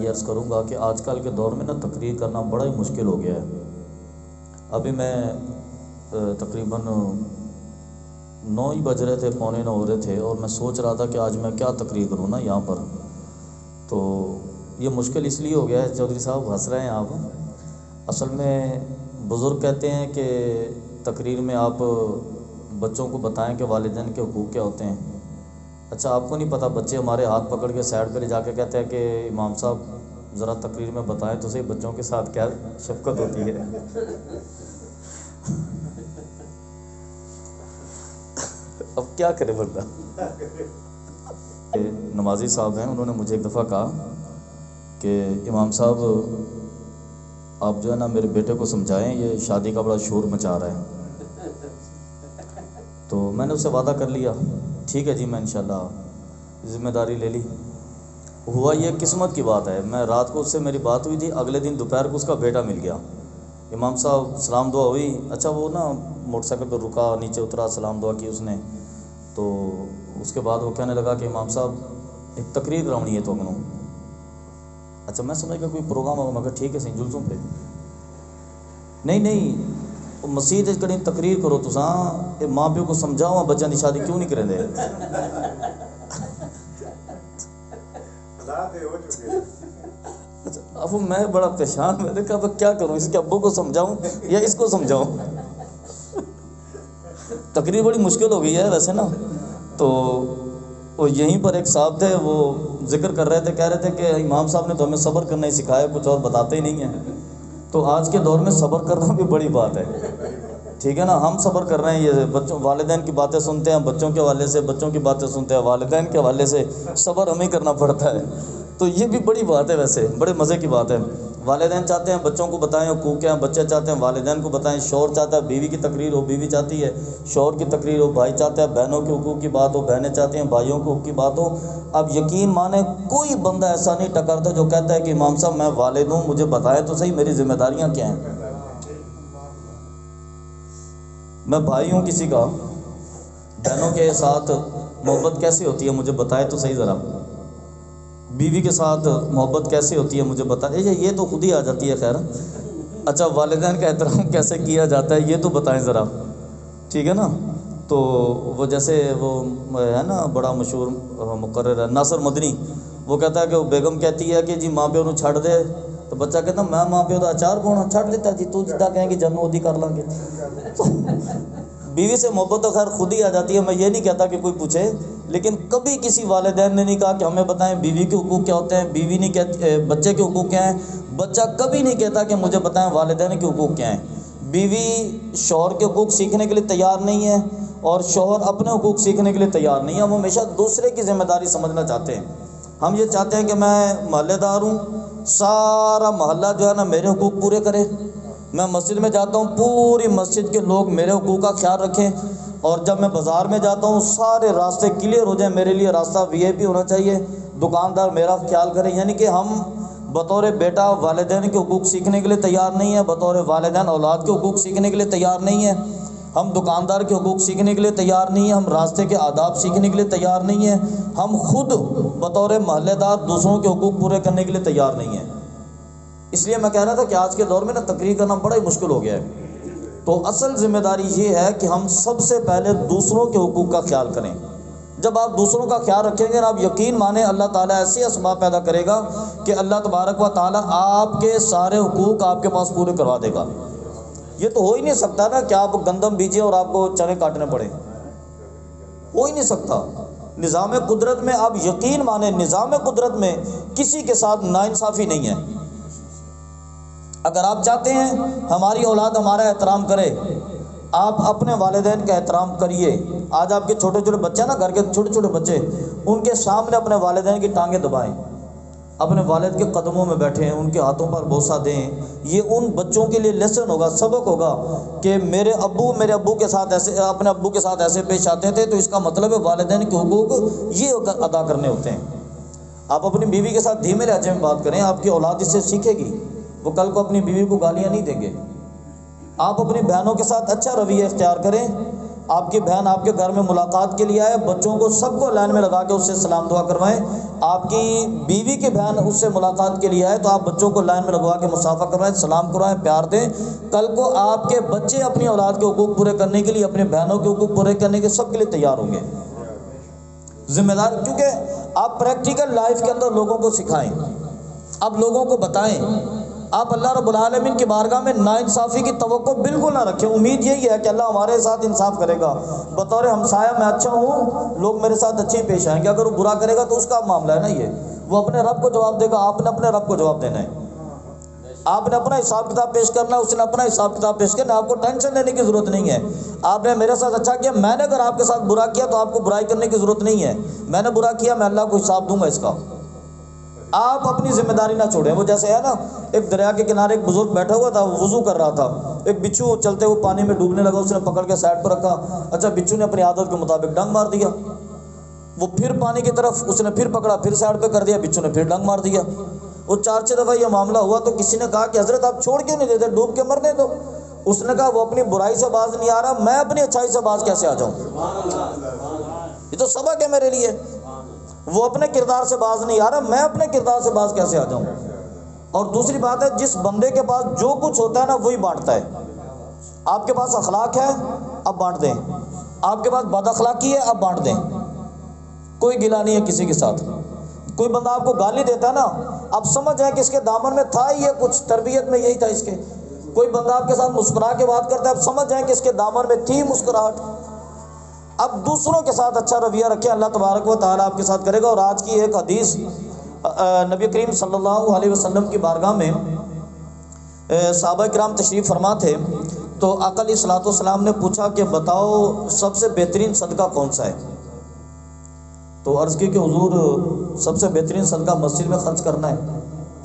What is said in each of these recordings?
یہ عرض کروں گا کہ آج کل کے دور میں نا تقریر کرنا بڑا ہی مشکل ہو گیا ہے۔ ابھی میں تقریباً 9 ہی بج رہے تھے، پونے 9 ہو رہے تھے، اور میں سوچ رہا تھا کہ آج میں کیا تقریر کروں نا یہاں پر۔ تو یہ مشکل اس لیے ہو گیا ہے، چودھری صاحب ہنس رہے ہیں آپ، اصل میں بزرگ کہتے ہیں کہ تقریر میں آپ بچوں کو بتائیں کہ والدین کے حقوق کیا ہوتے ہیں۔ اچھا آپ کو نہیں پتہ، بچے ہمارے ہاتھ پکڑ کے سائڈ پہ لے جا کے کہتے ہیں کہ امام صاحب ذرا تقریر میں بتائیں تو صحیح بچوں کے ساتھ کیا شفقت ہوتی ہے۔ اب کیا کرے بندہ۔ نمازی صاحب ہیں، انہوں نے مجھے ایک دفعہ کہا کہ امام صاحب آپ جو ہے نا میرے بیٹے کو سمجھائیں، یہ شادی کا بڑا شور مچا رہا ہے۔ تو میں نے اس سے وعدہ کر لیا، ٹھیک ہے جی میں انشاءاللہ ذمہ داری لے لی۔ ہوا یہ قسمت کی بات ہے، میں رات کو اس سے میری بات ہوئی تھی، اگلے دن دوپہر کو اس کا بیٹا مل گیا۔ امام صاحب سلام دعا ہوئی، اچھا وہ نا موٹر سائیکل پہ رکا، نیچے اترا، سلام دعا کی اس نے۔ تو اس کے بعد وہ کہنے لگا کہ امام صاحب ایک تقریر کراؤنی ہے تو انہوں۔ اچھا میں سمجھ گیا کوئی پروگرام ہوگا، میں کہا ٹھیک ہے صحیح، جلسوں پہ نہیں مسیح کڑی تقریر کرو تساں، ماں پیو کو سمجھاؤ بچوں کی شادی کیوں نہیں کریں دے۔ اب میں بڑا پریشان، میں نے کہا اب کیا کروں، اس کے ابو کو سمجھاؤں یا اس کو سمجھاؤں۔ تقریر بڑی مشکل ہو گئی ہے ویسے نا۔ تو وہ یہیں پر ایک صاحب تھے، وہ ذکر کر رہے تھے، کہہ رہے تھے کہ امام صاحب نے تو ہمیں صبر کرنا ہی سکھایا، کچھ اور بتاتے ہی نہیں ہیں۔ تو آج کے دور میں صبر کرنا بھی بڑی بات ہے، ٹھیک ہے نا۔ ہم صبر کر رہے ہیں، یہ بچوں والدین کی باتیں سنتے ہیں بچوں کے حوالے سے، بچوں کی باتیں سنتے ہیں والدین کے حوالے سے، صبر ہمیں کرنا پڑتا ہے۔ تو یہ بھی بڑی بات ہے، ویسے بڑے مزے کی بات ہے۔ والدین چاہتے ہیں بچوں کو بتائیں حقوق کیا ہیں، بچے چاہتے ہیں والدین کو بتائیں، شوہر چاہتا ہے بیوی کی تقریر ہو، بیوی چاہتی ہے شوہر کی تقریر ہو، بھائی چاہتا ہے بہنوں کے حقوق کی بات ہو، بہنیں چاہتی ہیں بھائیوں کے حقوق کی بات ہو۔ اب یقین مانیں کوئی بندہ ایسا نہیں ٹکرتا جو کہتا ہے کہ امام صاحب میں والد ہوں، مجھے بتائیں تو صحیح میری ذمہ داریاں کیا ہیں، میں بھائی ہوں کسی کا، بہنوں کے ساتھ محبت کیسے ہوتی ہے مجھے بتائے تو صحیح ذرا، بیوی کے ساتھ محبت کیسے ہوتی ہے مجھے بتائیں، یہ تو خود ہی آ جاتی ہے خیر۔ اچھا والدین کا احترام کیسے کیا جاتا ہے یہ تو بتائیں ذرا، ٹھیک ہے نا۔ تو وہ جیسے وہ ہے نا بڑا مشہور مقرر ہے ناصر مدنی، وہ کہتا ہے کہ وہ بیگم کہتی ہے کہ جی ماں پیو نو چھڑ دے، تو بچہ کہتا میں ماں پیو دا اچار پاؤنا چھڑ دیتا جی، تو جدہ کہیں گے جنوں ادھی کر لیں گے۔ تو بیوی سے محبت تو خیر خود ہی آ جاتی ہے، میں یہ نہیں کہتا کہ کوئی پوچھے، لیکن کبھی کسی والدین نے نہیں کہا کہ ہمیں بتائیں بیوی کے حقوق کیا ہوتے ہیں، بیوی نہیں کہتی بچے کے حقوق کیا ہیں، بچہ کبھی نہیں کہتا کہ مجھے بتائیں والدین کے حقوق کیا ہیں۔ بیوی شوہر کے حقوق سیکھنے کے لیے تیار نہیں ہے، اور شوہر اپنے حقوق سیکھنے کے لیے تیار نہیں ہے۔ ہم ہمیشہ دوسرے کی ذمہ داری سمجھنا چاہتے ہیں، ہم یہ چاہتے ہیں کہ میں محلے دار ہوں، سارا محلہ جو ہے نا میرے حقوق پورے کرے، میں مسجد میں جاتا ہوں پوری مسجد کے لوگ میرے حقوق کا خیال رکھیں، اور جب میں بازار میں جاتا ہوں سارے راستے کلیئر ہو جائیں، میرے لیے راستہ وی آئی پی ہونا چاہیے، دکاندار میرا خیال کرے۔ یعنی کہ ہم بطور بیٹا والدین کے حقوق سیکھنے کے لیے تیار نہیں ہے، بطور والدین اولاد کے حقوق سیکھنے کے لیے تیار نہیں ہے، ہم دکاندار کے حقوق سیکھنے کے لیے تیار نہیں ہیں، ہم راستے کے آداب سیکھنے کے لیے تیار نہیں ہیں، ہم خود بطور محلے دار دوسروں کے حقوق پورے کرنے کے لیے تیار نہیں ہیں۔ اس لیے میں کہہ رہا تھا کہ آج کے دور میں نا تقریر کرنا بڑا ہی مشکل ہو گیا ہے۔ تو اصل ذمہ داری یہ ہے کہ ہم سب سے پہلے دوسروں کے حقوق کا خیال کریں۔ جب آپ دوسروں کا خیال رکھیں گے نا، آپ یقین مانیں اللہ تعالیٰ ایسے اسباب پیدا کرے گا کہ اللہ تبارک و تعالیٰ آپ کے سارے حقوق آپ کے پاس پورے کروا دے گا۔ یہ تو ہو ہی نہیں سکتا نا کہ آپ گندم بیجیں اور آپ کو چنے کاٹنے پڑیں، ہو ہی نہیں سکتا۔ نظام قدرت میں آپ یقین مانیں، نظام قدرت میں کسی کے ساتھ ناانصافی نہیں ہے۔ اگر آپ چاہتے ہیں ہماری اولاد ہمارا احترام کرے، آپ اپنے والدین کا احترام کریے۔ آج آپ کے چھوٹے چھوٹے بچے ہیں نا، گھر کے چھوٹے چھوٹے بچے، ان کے سامنے اپنے والدین کی ٹانگیں دبائیں، اپنے والد کے قدموں میں بیٹھیں، ان کے ہاتھوں پر بوسہ دیں۔ یہ ان بچوں کے لیے لیسن ہوگا، سبق ہوگا کہ میرے ابو کے ساتھ ایسے، اپنے ابو کے ساتھ ایسے پیش آتے تھے، تو اس کا مطلب ہے والدین کے حقوق یہ ادا کرنے ہوتے ہیں۔ آپ اپنی بیوی کے ساتھ دھیمے لہجے میں بات کریں، آپ کی اولاد اس سے سیکھے گی، وہ کل کو اپنی بیوی کو گالیاں نہیں دیں گے۔ آپ اپنی بہنوں کے ساتھ اچھا رویہ اختیار کریں، آپ کی بہن آپ کے گھر میں ملاقات کے لیے آئے، بچوں کو سب کو لائن میں لگا کے اس سے سلام دعا کروائیں۔ آپ کی بیوی کی بہن اس سے ملاقات کے لیے آئے تو آپ بچوں کو لائن میں لگوا کے مصافحہ کروائیں، سلام کروائیں، پیار دیں۔ کل کو آپ کے بچے اپنی اولاد کے حقوق پورے کرنے کے لیے، اپنے بہنوں کے حقوق پورے کرنے کے سب کے لیے تیار ہوں گے۔ ذمہ دار، کیونکہ آپ پریکٹیکل لائف کے اندر لوگوں کو سکھائیں، آپ لوگوں کو بتائیں۔ آپ اللہ رب العالمین کی بارگاہ میں ناانصافی کی توقع بالکل نہ رکھیں۔ امید یہی ہے کہ اللہ ہمارے ساتھ انصاف کرے گا، بطور ہمسایہ میں اچھا ہوں، لوگ میرے ساتھ اچھے پیش آئیں گے۔ اگر وہ برا کرے گا تو اس کا معاملہ ہے نا، یہ وہ اپنے رب کو جواب دے گا، آپ نے اپنے رب کو جواب دینا ہے۔ آپ نے اپنا حساب کتاب پیش کرنا ہے، اس نے اپنا حساب کتاب پیش کرنا ہے۔ آپ کو ٹینشن لینے کی ضرورت نہیں ہے۔ آپ نے میرے ساتھ اچھا کیا، میں نے اگر آپ کے ساتھ برا کیا تو آپ کو برائی کرنے کی ضرورت نہیں ہے۔ میں نے برا کیا، میں اللہ کو حساب دوں گا اس کا۔ آپ اپنی ذمہ داری نہ چھوڑیں۔ وہ جیسے ہے نا، ایک دریا کے کنارے ایک بزرگ بیٹھا ہوا تھا، وضو کر رہا تھا، ایک بچھو چلتے ہوئے پانی میں ڈوبنے لگا، اس نے پکڑ کے سائڈ پر رکھا۔ اچھا، بچھو نے اپنی عادت کے مطابق ڈنگ مار دیا، وہ پھر پانی کی طرف، اس نے پھر پکڑا، پھر سائڈ پہ کر دیا، بچھو نے پھر ڈنگ مار دیا۔ وہ 4-6 دفعہ یہ معاملہ ہوا تو کسی نے کہا کہ حضرت آپ چھوڑ کیوں نہیں دیتے، ڈوب کے مرنے دو۔ اس نے کہا وہ اپنی برائی سے باز نہیں آ رہا، میں اپنی اچھائی سے باز کیسے آ جاؤں؟ یہ تو سبق ہے میرے لیے۔ وہ اپنے کردار سے باز نہیں آ رہا، میں اپنے کردار سے باز کیسے آ جاؤں؟ اور دوسری بات ہے، جس بندے کے پاس جو کچھ ہوتا ہے نا وہی بانٹتا ہے۔ آپ کے پاس اخلاق ہے، اب بانٹ دیں۔ آپ کے پاس بد اخلاقی ہے، اب بانٹ دیں۔ کوئی گلہ نہیں ہے کسی کے ساتھ۔ کوئی بندہ آپ کو گالی دیتا ہے نا، اب سمجھ جائیں کہ اس کے دامن میں تھا ہی یہ کچھ، تربیت میں یہی تھا اس کے۔ کوئی بندہ آپ کے ساتھ مسکرا کے بات کرتا ہے، اب سمجھ جائیں کہ اس کے دامن میں تھی مسکراہٹ۔ اب دوسروں کے ساتھ اچھا رویہ رکھیں، اللہ تبارک و تعالیٰ آپ کے ساتھ کرے گا۔ اور آج کی ایک حدیث، نبی کریم صلی اللہ علیہ وسلم کی بارگاہ میں صحابہ کرام تشریف فرما تھے، تو آقا علیہ الصلوۃ والسلام نے پوچھا کہ بتاؤ سب سے بہترین صدقہ کون سا ہے؟ تو عرض کی کہ حضور سب سے بہترین صدقہ مسجد میں خرچ کرنا ہے۔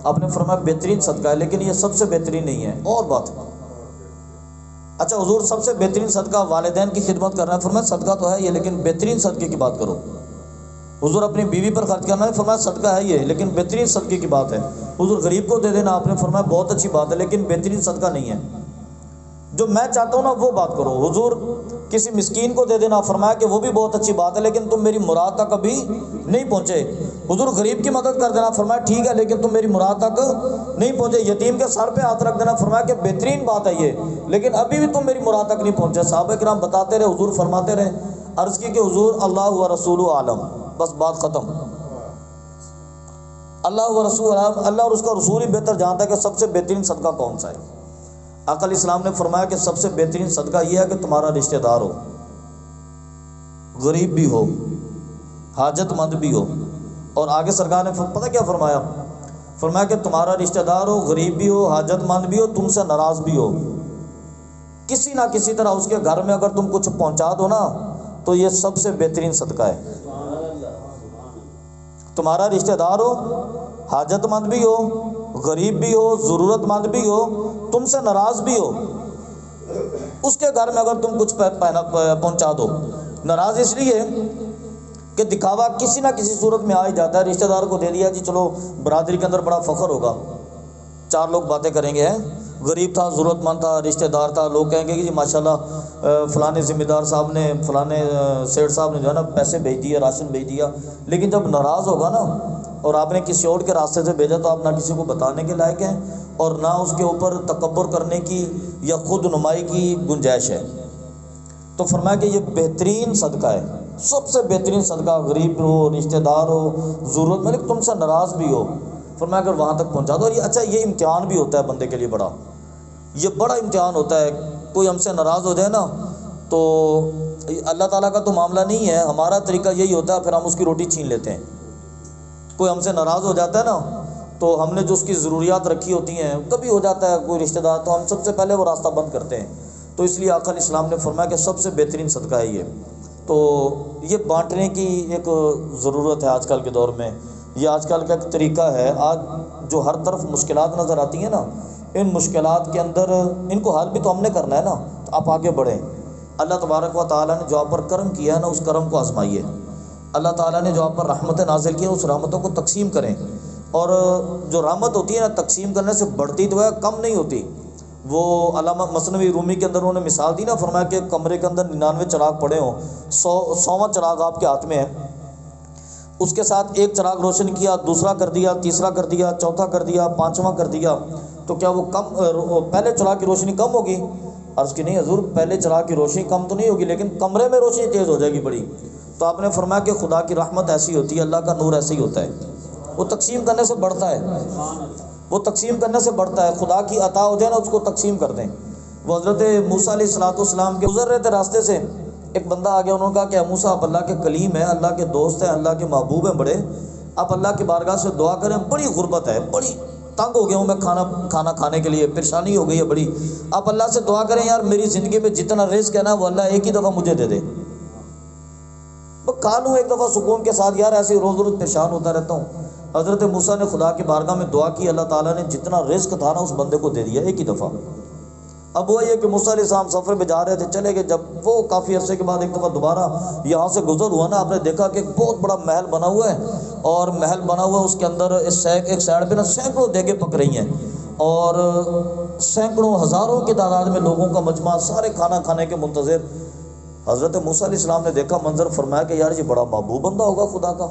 آپ نے فرمایا بہترین صدقہ ہے، لیکن یہ سب سے بہترین نہیں ہے، اور بات۔ اچھا حضور سب سے بہترین صدقہ والدین کی خدمت کرنا ہے، فرمایا صدقہ تو ہے یہ، لیکن بہترین صدقے کی بات کرو۔ حضور اپنی بیوی پر خرچ کرنا ہے، فرمایا صدقہ ہے یہ، لیکن بہترین صدقے کی بات ہے۔ حضور غریب کو دے دینا، آپ نے فرمایا بہت اچھی بات ہے، لیکن بہترین صدقہ نہیں ہے۔ جو میں چاہتا ہوں نا وہ بات کرو۔ حضور کسی مسکین کو دے دینا، فرمایا کہ وہ بھی بہت اچھی بات ہے، لیکن تم میری مراد تک ابھی نہیں پہنچے۔ حضور غریب کی مدد کر دینا، فرمایا ٹھیک ہے، لیکن تم میری مراد تک نہیں پہنچے۔ یتیم کے سر پہ ہاتھ رکھ دینا، فرمایا کہ بہترین بات ہے یہ، لیکن ابھی بھی تم میری مراد تک نہیں پہنچے۔ صحابہ کرام بتاتے رہے، حضور فرماتے رہے۔ عرض کی کہ حضور اللہ و رسول عالم، بس بات ختم۔ اللہ و رسول عالم، اللہ اور اس کا رسول ہی بہتر جانتا ہے کہ سب سے بہترین صدقہ کون سا ہے۔ آقا علیہ السلام نے فرمایا کہ سب سے بہترین صدقہ یہ ہے کہ تمہارا رشتہ دار ہو، غریب بھی ہو، حاجت مند بھی ہو۔ اور آگے سرکار نے پتہ کیا فرمایا؟ فرمایا کہ تمہارا رشتہ دار ہو، غریب بھی ہو، حاجت مند بھی ہو، تم سے ناراض بھی ہو، کسی نہ کسی طرح اس کے گھر میں اگر تم کچھ پہنچا دو نا تو یہ سب سے بہترین صدقہ ہے۔ تمہارا رشتہ دار ہو، حاجت مند بھی ہو، غریب بھی ہو، ضرورت مند بھی ہو، تم سے ناراض بھی ہو، اس کے گھر میں اگر تم کچھ پہنچا دو۔ ناراض اس لیے کہ دکھاوا کسی نہ کسی صورت میں آ ہی جاتا ہے۔ رشتہ دار کو دے دیا جی، چلو برادری کے اندر بڑا فخر ہوگا، 4 لوگ باتیں کریں گے، غریب تھا، ضرورت مند تھا، رشتہ دار تھا، لوگ کہیں گے کہ جی ماشاءاللہ فلانے ذمہ دار صاحب نے، فلانے سیٹھ صاحب نے جو ہے نا پیسے بھیج دیے، راشن بھیج دیا۔ لیکن جب ناراض ہوگا نا اور آپ نے کسی اور کے راستے سے بھیجا تو آپ نہ کسی کو بتانے کے لائق ہیں اور نہ اس کے اوپر تکبر کرنے کی یا خود نمائی کی گنجائش ہے۔ تو فرمایا کہ یہ بہترین صدقہ ہے، سب سے بہترین صدقہ، غریب ہو، رشتہ دار ہو، ضرورت مند، تم سے ناراض بھی ہو، فرمایا اگر وہاں تک پہنچا دو۔ اور یہ اچھا یہ امتحان بھی ہوتا ہے بندے کے لیے، یہ بڑا امتحان ہوتا ہے۔ کوئی ہم سے ناراض ہو جائے نا تو اللہ تعالیٰ کا تو معاملہ نہیں ہے، ہمارا طریقہ یہی ہوتا ہے، پھر ہم اس کی روٹی چھین لیتے ہیں۔ کوئی ہم سے ناراض ہو جاتا ہے نا تو ہم نے جو اس کی ضروریات رکھی ہوتی ہیں، کبھی ہو جاتا ہے کوئی رشتہ دار، تو ہم سب سے پہلے وہ راستہ بند کرتے ہیں۔ تو اس لیے آقا علیہ السلام نے فرمایا کہ سب سے بہترین صدقہ ہے یہ۔ تو یہ بانٹنے کی ایک ضرورت ہے آج کل کے دور میں، یہ آج کل کا ایک طریقہ ہے۔ آج جو ہر طرف مشکلات نظر آتی ہیں نا، ان مشکلات کے اندر ان کو حل بھی تو ہم نے کرنا ہے نا، تو آپ آگے بڑھیں۔ اللہ تبارک و تعالیٰ نے جو آپ پر کرم کیا ہے نا، اس کرم کو آزمائیے۔ اللہ تعالیٰ نے جو آپ پر رحمتیں نازل کی ہیں، اس رحمتوں کو تقسیم کریں۔ اور جو رحمت ہوتی ہے نا، تقسیم کرنے سے بڑھتی تو ہے، کم نہیں ہوتی۔ وہ علامہ مثنوی رومی کے اندر انہوں نے مثال دی نا، فرمایا کہ کمرے کے اندر 99 چراغ پڑے ہوں، 100واں چراغ آپ کے ہاتھ میں ہے، اس کے ساتھ ایک چراغ روشن کیا، دوسرا کر دیا، تیسرا کر دیا، چوتھا کر دیا، پانچواں کر دیا، تو کیا وہ پہلے چراغ کی روشنی کم ہوگی؟ عرض کی نہیں حضور، پہلے چراغ کی روشنی کم تو نہیں ہوگی، لیکن کمرے میں روشنی تیز ہو جائے گی بڑی۔ تو آپ نے فرمایا کہ خدا کی رحمت ایسی ہوتی ہے، اللہ کا نور ایسے ہی ہوتا ہے، وہ تقسیم کرنے سے بڑھتا ہے، وہ تقسیم کرنے سے بڑھتا ہے۔ خدا کی عطا ہو جائے نا، اس کو تقسیم کر دیں۔ وہ حضرت موسیٰ علیہ السلام کے گزر رہے تھے راستے سے، ایک بندہ آ گیا، انہوں نے کہا کہ موسیٰ آپ اللہ کے کلیم ہیں، اللہ کے دوست ہیں، اللہ کے محبوب ہیں بڑے، آپ اللہ کی بارگاہ سے دعا کریں، بڑی غربت ہے، بڑی تنگ ہو گیا ہوں میں کھانا کھانے کے لیے، پریشانی ہو گئی ہے بڑی، آپ اللہ سے دعا کریں یار میری زندگی میں جتنا رزق ہے نا وہ اللہ ایک ہی دفعہ مجھے دے دے، میں کھا لوں ایک دفعہ سکون کے ساتھ، یار ایسے روز روز پریشان ہوتا رہتا ہوں۔ حضرت موسیٰ نے خدا کی بارگاہ میں دعا کی، اللہ تعالیٰ نے جتنا رزق تھا نا اس بندے کو دے دیا ایک ہی دفعہ۔ اب وہ یہ کہ موسیٰ علیہ السلام سفر پہ جا رہے تھے، چلے گئے، جب وہ کافی عرصے کے بعد ایک دفعہ دوبارہ یہاں سے گزر ہوا نا، آپ نے دیکھا کہ ایک بہت بڑا محل بنا ہوا ہے، اور محل بنا ہوا ہے اس کے اندر ایک سائڈ پہ نا سینکڑوں دیگیں پک رہی ہیں، اور سینکڑوں ہزاروں کی تعداد میں لوگوں کا مجمع، سارے کھانا کھانے کے منتظر۔ حضرت موسیٰ علیہ السلام نے دیکھا منظر، فرمایا کہ یار یہ بڑا محبوب بندہ ہوگا خدا کا۔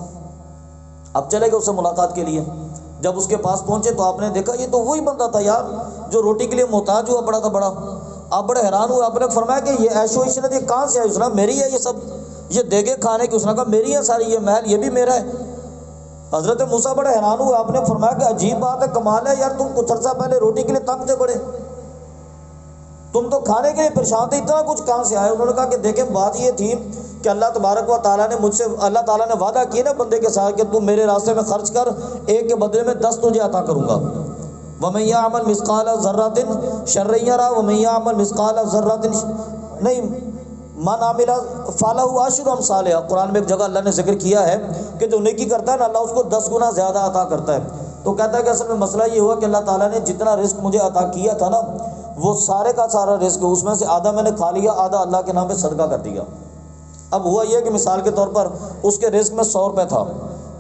اب چلے گئے اس سے ملاقات کے لیے، جب اس کے پاس پہنچے تو آپ نے دیکھا یہ تو وہی بندہ تھا یار جو روٹی کے لیے محتاج ہوا پڑا تھا بڑا۔ آپ بڑے حیران ہوئے، آپ نے فرمایا کہ یہ عیش و عشرت یہ کہاں سے ہے؟ اس نے میری ہے یہ سب، یہ دیگے کھانے کی، اس نے کہا میری ہے ساری، یہ محل یہ بھی میرا ہے۔ حضرت موسیٰ بڑے حیران ہوئے، آپ نے فرمایا کہ عجیب بات ہے، کمال ہے یار، تم کچھ عرصہ پہلے روٹی کے لیے تنگ تھے بڑے، تم تو کھانے کے لیے پریشان تھے، اتنا کچھ کہاں سے آئے؟ انہوں نے کہا کہ دیکھیں بات یہ تھی کہ اللہ تبارک و تعالیٰ نے مجھ سے، اللہ تعالیٰ نے وعدہ کیا نا بندے کے ساتھ کہ تم میرے راستے میں خرچ کر، ایک کے بدلے میں 10 تجھے عطا کروں گا۔ وَمَن يَعْمَلْ مِثْقَالَ ذَرَّةٍ شَرًّا يَرَهُ وَمَن يَعْمَلْ مِثْقَالَ ذَرَّةٍ نہیں مَنْ عَمِلَ فَلَهُ عَشْرُ أَمْثَالِهَا۔ قرآن میں ایک جگہ اللہ نے ذکر کیا ہے کہ جو نیکی کرتا ہے نا اللہ اس کو 10 گنا زیادہ عطا کرتا ہے۔ تو کہتا ہے کہ اصل میں مسئلہ یہ ہوا کہ اللہ تعالیٰ نے جتنا رزق مجھے عطا کیا تھا نا وہ سارے کا سارا رزق، اس میں سے آدھا میں نے کھا لیا، آدھا اللہ کے نام پہ صدقہ کر دیا۔ اب ہوا یہ کہ مثال کے طور پر اس کے رزق میں 100 روپے تھا،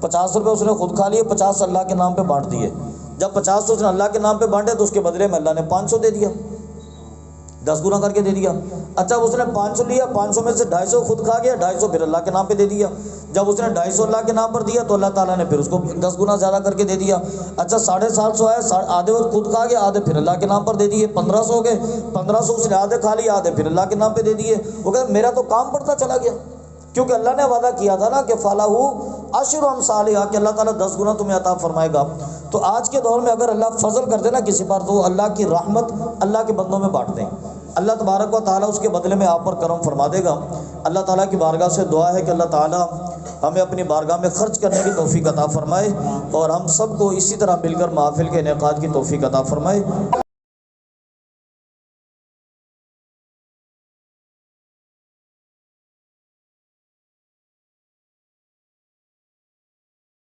50 روپے اس نے خود کھا لیے، 50 اللہ کے نام پہ بانٹ دیے۔ جب 50 اس نے اللہ کے نام پہ بانٹے تو اس کے بدلے میں اللہ نے 500 دے دیا، 10 گنا کر کے دے دیا۔ اچھا اس نے 500 لیا، 500 میں سے 250 خود کھا گیا، 250 پھر اللہ کے نام پہ دے دیا۔ جب اس نے 250 اللہ کے نام پر دیا تو اللہ تعالیٰ نے پھر اس کو 10 گنا زیادہ کر کے دے دیا۔ اچھا 750 آئے، آدھے وہ خود کھا گیا، آدھے پھر اللہ کے نام پر دے دیے، 1500 ہو گئے، 1500 اس نے آدھے کھا لیا، آدھے پھر اللہ کے نام پہ دے دیے۔ وہ کہتا میرا تو کام بڑھتا چلا گیا، کیونکہ اللہ نے وعدہ کیا تھا نا کہ فَلَهُ عَشْرُ أَمْثَالِهَا کہ اللہ تعالیٰ 10 گنا تمہیں عطا فرمائے گا۔ تو آج کے دور میں اگر اللہ فضل کر دے نا کسی پر تو اللہ کی رحمت اللہ کے بندوں میں بانٹ دیں، اللہ تبارک و تعالیٰ اس کے بدلے میں آپ پر کرم فرما دے گا۔ اللہ تعالیٰ کی بارگاہ سے دعا ہے کہ اللہ تعالیٰ ہمیں اپنی بارگاہ میں خرچ کرنے کی توفیق عطا فرمائے، اور ہم سب کو اسی طرح مل کر محافل کے انعقاد کی توفیق عطا فرمائے۔